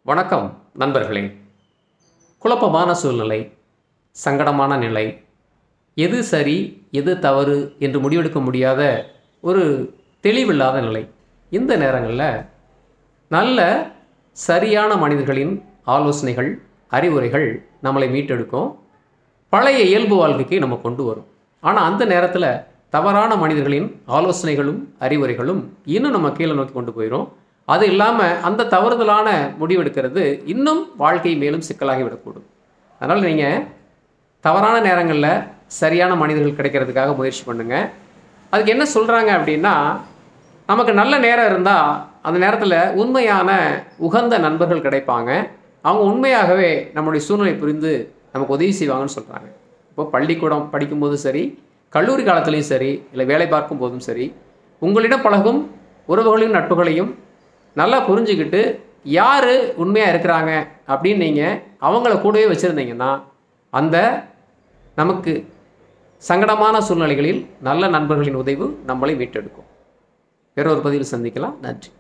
வணக்கம் நண்பர்களே. குழப்பமான சூழ்நிலை, சங்கடமான நிலை, எது சரி எது தவறு என்று முடிவெடுக்க முடியாத ஒரு தெளிவில்லாத நிலை. இந்த நேரங்களில் நல்ல சரியான மனிதர்களின் ஆலோசனைகள், அறிவுரைகள் நம்மளை மீட்டெடுக்கும், பழைய இயல்பு வாழ்க்கைக்கு நம்ம கொண்டு வரும். ஆனால் அந்த நேரத்தில் தவறான மனிதர்களின் ஆலோசனைகளும் அறிவுரைகளும் இன்னும் நம்ம கீழே நோக்கி கொண்டு போயிடும். அது இல்லாமல் அந்த தவறுதலான முடிவெடுக்கிறது இன்னும் வாழ்க்கை மேலும் சிக்கலாகி விடக்கூடும். அதனால் நீங்கள் தவறான நேரங்களில் சரியான மனிதர்கள் கிடைக்கிறதுக்காக முயற்சி பண்ணுங்கள். அதுக்கு என்ன சொல்கிறாங்க அப்படின்னா, நமக்கு நல்ல நேரம் இருந்தால் அந்த நேரத்தில் உண்மையான உகந்த நண்பர்கள் கிடைப்பாங்க. அவங்க உண்மையாகவே நம்முடைய சூழ்நிலை புரிந்து நமக்கு உதவி செய்வாங்கன்னு சொல்கிறாங்க. இப்போ பள்ளிக்கூடம் படிக்கும்போதும் சரி, கல்லூரி காலத்துலேயும் சரி, இல்லை வேலை பார்க்கும் போதும் சரி, உங்களிடம் பழகும் உறவுகளையும் நட்புகளையும் நல்லா புரிஞ்சுக்கிட்டு யார் உண்மையாக இருக்கிறாங்க அப்படின்னு நீங்கள் அவங்கள கூடவே வச்சுருந்தீங்கன்னா, அந்த நமக்கு சங்கடமான சூழ்நிலைகளில் நல்ல நண்பர்களின் உதவி நம்மளை மீட்டெடுக்கும். வேறொரு பதிவில் சந்திக்கலாம். நன்றி.